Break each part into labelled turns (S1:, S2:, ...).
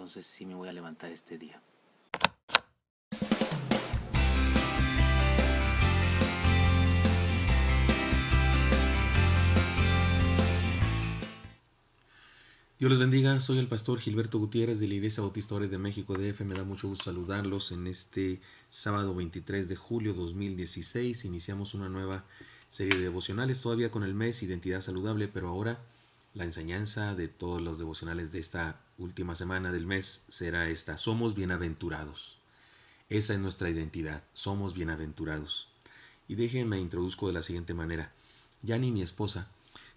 S1: entonces sí me voy a levantar este día.
S2: Dios les bendiga, soy el pastor Gilberto Gutiérrez de la Iglesia Bautista Ores de México DF. Me da mucho gusto saludarlos en este sábado 23 de julio 2016. Iniciamos una nueva serie de devocionales, todavía con el mes Identidad Saludable, pero ahora la enseñanza de todos los devocionales de esta última semana del mes será esta: somos bienaventurados. Esa es nuestra identidad, somos bienaventurados. Y déjenme introduzco de la siguiente manera. Yani, mi esposa,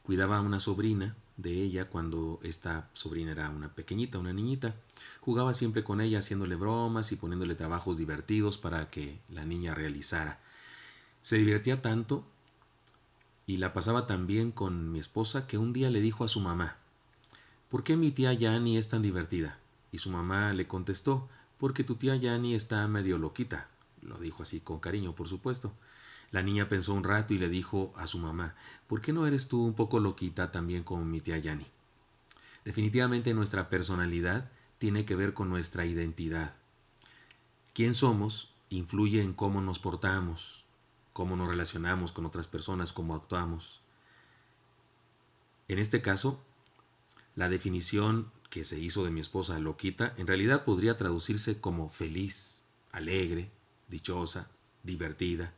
S2: cuidaba a una sobrina de ella cuando esta sobrina era una pequeñita, una niñita. Jugaba siempre con ella, haciéndole bromas y poniéndole trabajos divertidos para que la niña realizara. Se divertía tanto y la pasaba tan bien con mi esposa que un día le dijo a su mamá: ¿por qué mi tía Yani es tan divertida? Y su mamá le contestó: porque tu tía Yani está medio loquita. Lo dijo así con cariño, por supuesto. La niña pensó un rato y le dijo a su mamá: ¿por qué no eres tú un poco loquita también como mi tía Yani? Definitivamente nuestra personalidad tiene que ver con nuestra identidad. Quién somos influye en cómo nos portamos, cómo nos relacionamos con otras personas, cómo actuamos. En este caso, la definición que se hizo de mi esposa loquita en realidad podría traducirse como feliz, alegre, dichosa, divertida.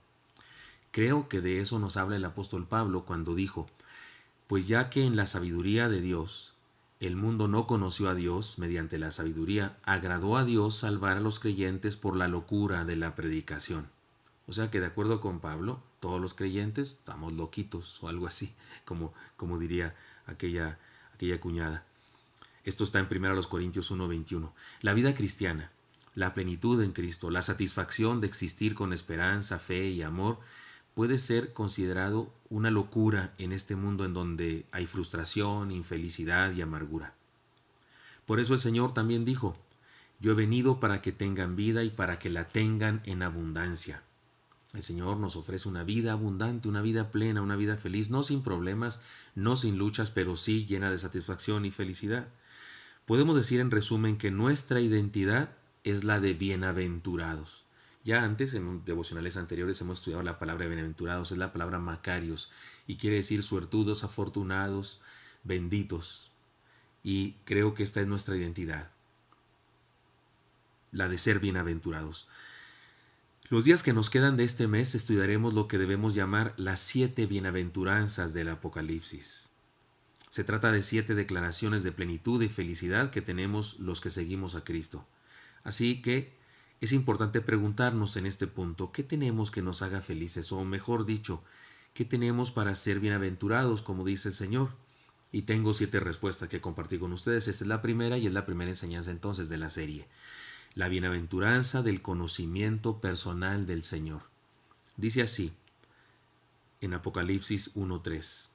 S2: Creo que de eso nos habla el apóstol Pablo cuando dijo: pues ya que en la sabiduría de Dios el mundo no conoció a Dios, mediante la sabiduría agradó a Dios salvar a los creyentes por la locura de la predicación. O sea que de acuerdo con Pablo, todos los creyentes estamos loquitos o algo así, como diría aquella cuñada. Esto está en 1 Corintios 1:21. La vida cristiana, la plenitud en Cristo, la satisfacción de existir con esperanza, fe y amor, puede ser considerado una locura en este mundo en donde hay frustración, infelicidad y amargura. Por eso el Señor también dijo: yo he venido para que tengan vida y para que la tengan en abundancia. El Señor nos ofrece una vida abundante, una vida plena, una vida feliz, no sin problemas, no sin luchas, pero sí llena de satisfacción y felicidad. Podemos decir en resumen que nuestra identidad es la de bienaventurados. Ya antes, en devocionales anteriores, hemos estudiado la palabra bienaventurados, es la palabra macarios, y quiere decir suertudos, afortunados, benditos. Y creo que esta es nuestra identidad, la de ser bienaventurados. Los días que nos quedan de este mes estudiaremos lo que debemos llamar las 7 bienaventuranzas del Apocalipsis. Se trata de 7 declaraciones de plenitud y felicidad que tenemos los que seguimos a Cristo. Así que es importante preguntarnos en este punto: ¿qué tenemos que nos haga felices? O mejor dicho, ¿qué tenemos para ser bienaventurados, como dice el Señor? Y tengo 7 respuestas que compartir con ustedes. Esta es la primera y es la primera enseñanza entonces de la serie. La bienaventuranza del conocimiento personal del Señor. Dice así en Apocalipsis 1:3.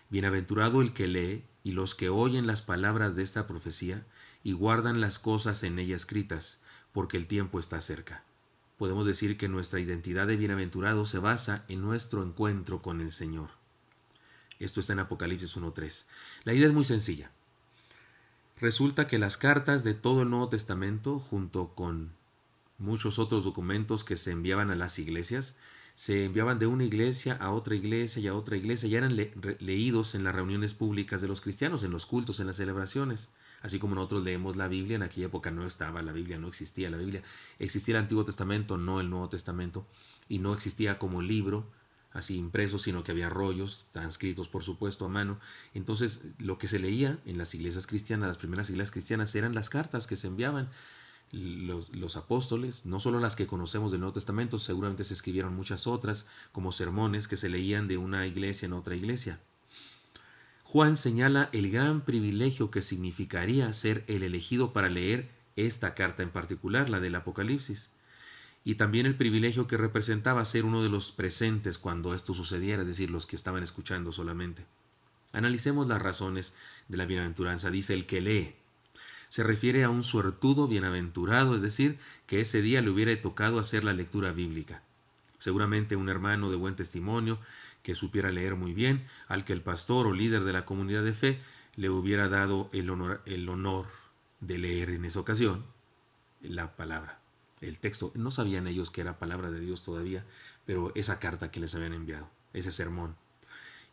S2: Bienaventurado el que lee y los que oyen las palabras de esta profecía y guardan las cosas en ella escritas, porque el tiempo está cerca. Podemos decir que nuestra identidad de bienaventurado se basa en nuestro encuentro con el Señor. Esto está en Apocalipsis 1:3. La idea es muy sencilla. Resulta que las cartas de todo el Nuevo Testamento, junto con muchos otros documentos que se enviaban a las iglesias, se enviaban de una iglesia a otra iglesia y a otra iglesia, y eran leídos en las reuniones públicas de los cristianos, en los cultos, en las celebraciones. Así como nosotros leemos la Biblia, en aquella época no estaba la Biblia, no existía la Biblia. Existía el Antiguo Testamento, no el Nuevo Testamento, y no existía como libro, así impreso, sino que había rollos, transcritos por supuesto a mano. Entonces lo que se leía en las iglesias cristianas, las primeras iglesias cristianas, eran las cartas que se enviaban. Los apóstoles, no solo las que conocemos del Nuevo Testamento, seguramente se escribieron muchas otras, como sermones que se leían de una iglesia en otra iglesia. Juan señala el gran privilegio que significaría ser el elegido para leer esta carta en particular, la del Apocalipsis, y también el privilegio que representaba ser uno de los presentes cuando esto sucediera, es decir, los que estaban escuchando solamente. Analicemos las razones de la bienaventuranza. Dice: el que lee. Se refiere a un suertudo bienaventurado, es decir, que ese día le hubiera tocado hacer la lectura bíblica. Seguramente un hermano de buen testimonio, que supiera leer muy bien, al que el pastor o líder de la comunidad de fe le hubiera dado el honor de leer en esa ocasión la palabra, el texto. No sabían ellos que era palabra de Dios todavía, pero esa carta que les habían enviado, ese sermón.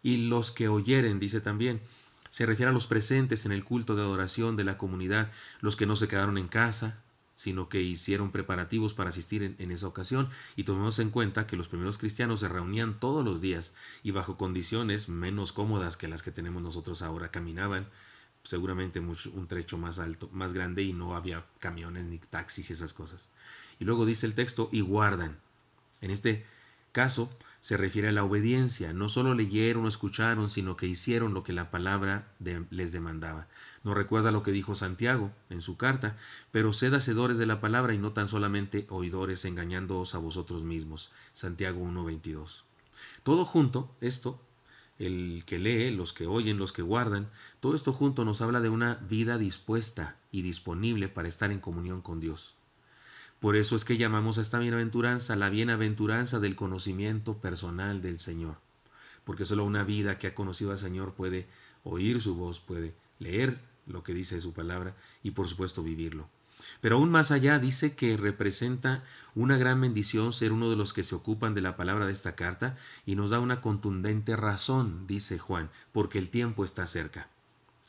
S2: Y los que oyeren, dice también, se refiere a los presentes en el culto de adoración de la comunidad, los que no se quedaron en casa, sino que hicieron preparativos para asistir en esa ocasión. Y tomemos en cuenta que los primeros cristianos se reunían todos los días y bajo condiciones menos cómodas que las que tenemos nosotros ahora. Caminaban seguramente un trecho más alto, más grande, y no había camiones ni taxis y esas cosas. Y luego dice el texto, y guardan. En este caso se refiere a la obediencia. No solo leyeron o escucharon, sino que hicieron lo que la palabra les demandaba. Nos recuerda lo que dijo Santiago en su carta, pero sed hacedores de la palabra y no tan solamente oidores, engañándoos a vosotros mismos. Santiago 1:22. Todo junto, esto, el que lee, los que oyen, los que guardan, todo esto junto nos habla de una vida dispuesta y disponible para estar en comunión con Dios. Por eso es que llamamos a esta bienaventuranza la bienaventuranza del conocimiento personal del Señor. Porque solo una vida que ha conocido al Señor puede oír su voz, puede leer lo que dice su palabra y por supuesto vivirlo. Pero aún más allá dice que representa una gran bendición ser uno de los que se ocupan de la palabra de esta carta, y nos da una contundente razón, dice Juan, porque el tiempo está cerca.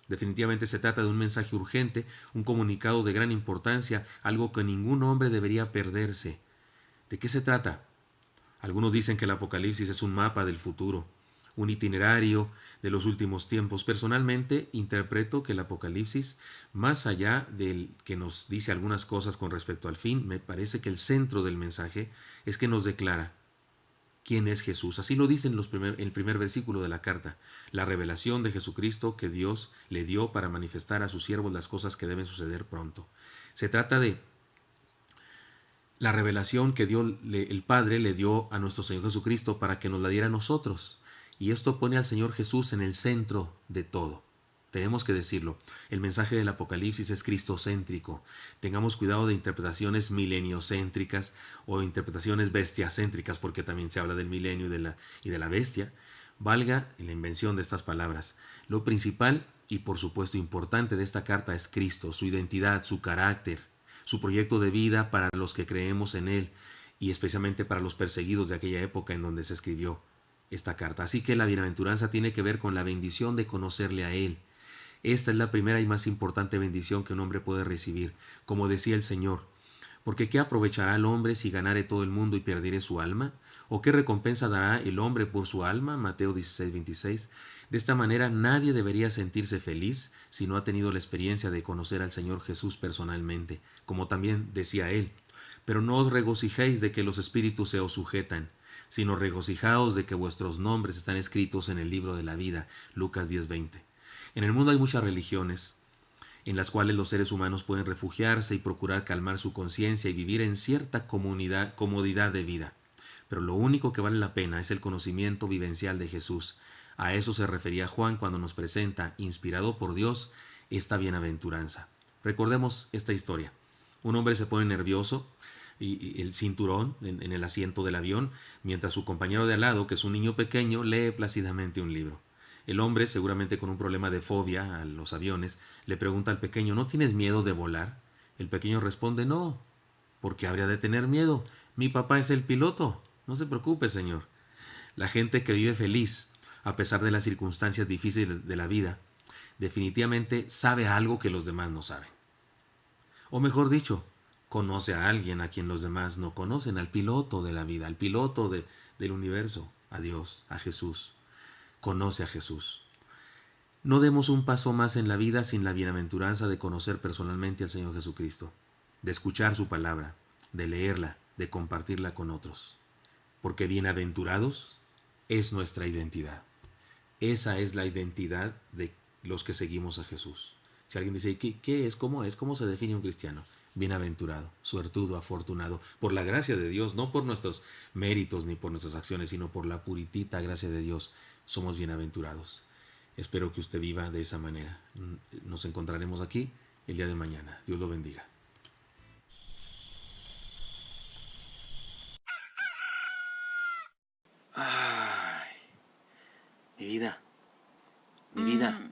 S2: Definitivamente se trata de un mensaje urgente, un comunicado de gran importancia, algo que ningún hombre debería perderse. ¿De qué se trata? Algunos dicen que el Apocalipsis es un mapa del futuro, un itinerario de los últimos tiempos. Personalmente interpreto que el Apocalipsis, más allá del que nos dice algunas cosas con respecto al fin, me parece que el centro del mensaje es que nos declara quién es Jesús. Así lo dice en el primer versículo de la carta, la revelación de Jesucristo que Dios le dio para manifestar a sus siervos las cosas que deben suceder pronto. Se trata de la revelación que el Padre le dio a nuestro Señor Jesucristo para que nos la diera a nosotros. Y esto pone al Señor Jesús en el centro de todo. Tenemos que decirlo. El mensaje del Apocalipsis es cristocéntrico. Tengamos cuidado de interpretaciones mileniocéntricas o interpretaciones bestiacéntricas, porque también se habla del milenio y de la bestia. Valga en la invención de estas palabras. Lo principal y por supuesto importante de esta carta es Cristo, su identidad, su carácter, su proyecto de vida para los que creemos en Él, y especialmente para los perseguidos de aquella época en donde se escribió esta carta. Así que la bienaventuranza tiene que ver con la bendición de conocerle a Él. Esta es la primera y más importante bendición que un hombre puede recibir, como decía el Señor. Porque ¿qué aprovechará el hombre si ganare todo el mundo y perdiere su alma? ¿O qué recompensa dará el hombre por su alma? Mateo 16:26. De esta manera nadie debería sentirse feliz si no ha tenido la experiencia de conocer al Señor Jesús personalmente, como también decía él. Pero no os regocijéis de que los espíritus se os sujetan, sino regocijaos de que vuestros nombres están escritos en el libro de la vida. Lucas 10:20. En el mundo hay muchas religiones en las cuales los seres humanos pueden refugiarse y procurar calmar su conciencia y vivir en cierta comodidad de vida. Pero lo único que vale la pena es el conocimiento vivencial de Jesús. A eso se refería Juan cuando nos presenta, inspirado por Dios, esta bienaventuranza. Recordemos esta historia. Un hombre se pone nervioso y el cinturón en el asiento del avión, mientras su compañero de al lado, que es un niño pequeño, lee plácidamente un libro. El hombre, seguramente con un problema de fobia a los aviones, le pregunta al pequeño, ¿no tienes miedo de volar? El pequeño responde, no. ¿Por qué habría de tener miedo? Mi papá es el piloto. No se preocupe, señor. La gente que vive feliz, a pesar de las circunstancias difíciles de la vida, definitivamente sabe algo que los demás no saben. O mejor dicho, conoce a alguien a quien los demás no conocen, al piloto de la vida, al piloto del universo, a Dios, a Jesús. Conoce a Jesús. No demos un paso más en la vida sin la bienaventuranza de conocer personalmente al Señor Jesucristo, de escuchar su palabra, de leerla, de compartirla con otros. Porque bienaventurados es nuestra identidad. Esa es la identidad de los que seguimos a Jesús. Si alguien dice, ¿qué es? ¿Cómo es? ¿Cómo se define un cristiano? Bienaventurado, suertudo, afortunado, por la gracia de Dios, no por nuestros méritos ni por nuestras acciones, sino por la puritita gracia de Dios. Somos bienaventurados. Espero que usted viva de esa manera. Nos encontraremos aquí el día de mañana. Dios lo bendiga.
S1: Mi vida. Mi vida.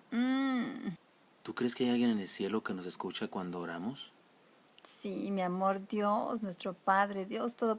S1: ¿Tú crees que que hay alguien en el cielo que nos escucha cuando oramos?
S3: Sí, mi amor, Dios, nuestro Padre, Dios Todopoderoso.